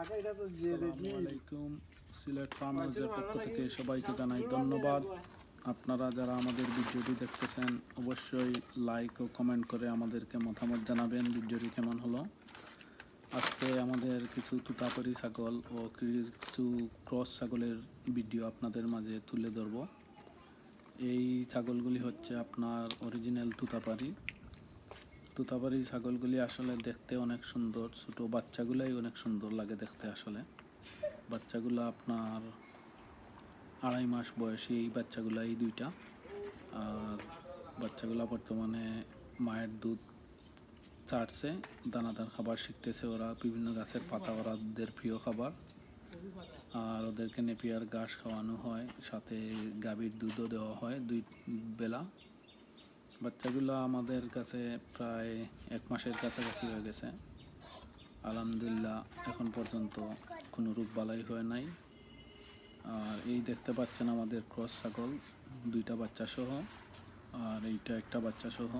আসসালামু আলাইকুম। সিলেট ফার্ম হাউসের পক্ষ থেকে সবাইকে জানাই ধন্যবাদ। আপনারা যারা আমাদের ভিডিওটি দেখতেছেন অবশ্যই লাইক ও কমেন্ট করে আমাদেরকে মতামত জানাবেন ভিডিওটি কেমন হলো। আজকে আমাদের কিছু তুতাপুরি ছাগল ও কিছু ক্রস ছাগলের ভিডিও আপনাদের মাঝে তুলে ধরব। এই ছাগলগুলি হচ্ছে আপনার অরিজিনাল তুতাপুরি ছাগলগুলি আসলে দেখতে অনেক সুন্দর, ছোটো বাচ্চাগুলাই অনেক সুন্দর লাগে দেখতে। আসলে বাচ্চাগুলো আপনার 2.5 মাস বয়সী এই বাচ্চাগুলো, এই দুইটা। আর বাচ্চাগুলো বর্তমানে মায়ের দুধ চাটছে, দানাদার খাবার শিখতেছে ওরা, বিভিন্ন গাছের পাতা ওদের প্রিয় খাবার। আর ওদেরকে নেপিয়ার ঘাস খাওয়ানো হয়, সাথে গাভীর দুধও দেওয়া হয় 2 বেলা। বাচ্চাগুলো আমাদের কাছে প্রায় 1 মাসের কাছাকাছি হয়ে গেছে। আলহামদুলিল্লাহ এখন পর্যন্ত কোনো রোগ বালাই হয় নাই। আর এই দেখতে পাচ্ছেন আমাদের ক্রস ছাগল, 2টা বাচ্চা সহ। আর এইটা একটা বাচ্চা সহ,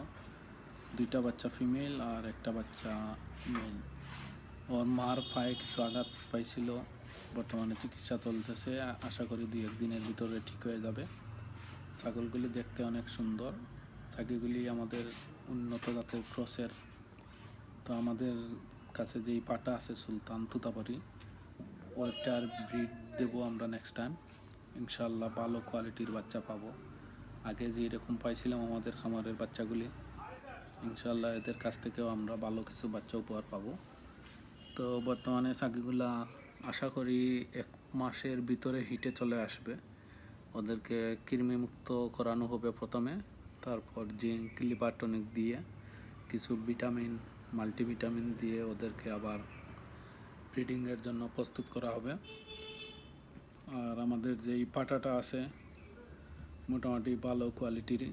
2টা বাচ্চা ফিমেল আর একটা বাচ্চা মেল। ওর মার পায়ে কিছু আঘাত পাইছিল, বর্তমানে চিকিৎসা চলতেছে। আশা করি 2-1 দিনের ভিতরে ঠিক হয়ে যাবে। ছাগলগুলি দেখতে অনেক সুন্দর। ছাগলগুলি আমাদের উন্নত জাতের ক্রসের। তো আমাদের কাছে যেই পাটা আছে সুলতান তুতাপুরি, ওইটার ব্রিড দেবো আমরা নেক্সট টাইম। ইনশাল্লাহ ভালো কোয়ালিটির বাচ্চা পাবো। আগে যেরকম পাইছিলাম আমাদের খামারের বাচ্চাগুলি, ইনশাল্লাহ এদের কাছ থেকেও আমরা ভালো কিছু বাচ্চা উপহার পাবো। তো বর্তমানে ছাগলগুলা আশা করি 1 মাসের ভিতরে হিটে চলে আসবে। ওদেরকে কৃমিমুক্ত করানো হবে প্রথমে, তারপর জিঙ্ক, লিভার টনিক দিয়ে, কিছু ভিটামিন, মাল্টিভিটামিন দিয়ে ওদেরকে আবার ব্রিডিংয়ের জন্য প্রস্তুত করা হবে। আর আমাদের যেই পাটাটা আছে মোটামুটি ভালো কোয়ালিটিরই।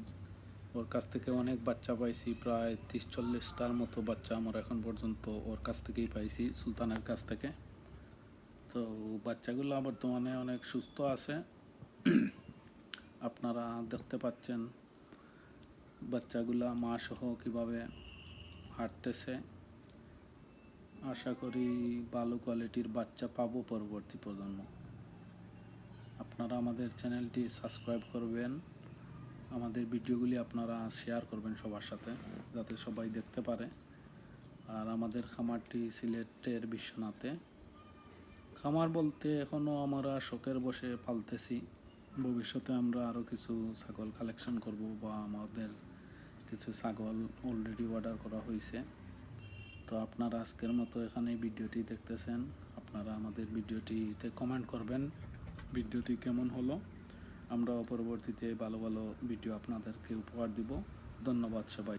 ওর কাছ থেকে অনেক বাচ্চা পাইছি, প্রায় 30-40টার মতো বাচ্চা আমরা এখন পর্যন্ত ওর কাছ থেকেই পাইছি, সুলতানের কাছ থেকে। তো বাচ্চাগুলো বর্তমানে অনেক সুস্থ আছে। আপনারা দেখতে পাচ্ছেন বাচ্চাগুলা মা সহ কীভাবে হাঁটতেছে। আশা করি ভালো কোয়ালিটির বাচ্চা পাবো পরবর্তী প্রজন্ম। আপনারা আমাদের চ্যানেলটি সাবস্ক্রাইব করবেন, আমাদের ভিডিওগুলি আপনারা শেয়ার করবেন সবার সাথে, যাতে সবাই দেখতে পারে। আর আমাদের খামারটি সিলেটের বিশ্বনাথে। খামার বলতে এখনও আমরা শখের বসে পালতেছি। ভবিষ্যতে আমরা আরও কিছু ছাগল কালেকশন করব, বা আমাদের কিছু ছাগল অলরেডি অর্ডার করা হয়েছে। তো আপনারা আজকের মতো এখানে ভিডিওটি দেখতেছেন। আপনারা আমাদের ভিডিওটিতে কমেন্ট করবেন ভিডিওটি কেমন হলো। আমরা পরবর্তীতে ভালো ভালো ভিডিও আপনাদেরকে উপহার দিব। ধন্যবাদ সবাই।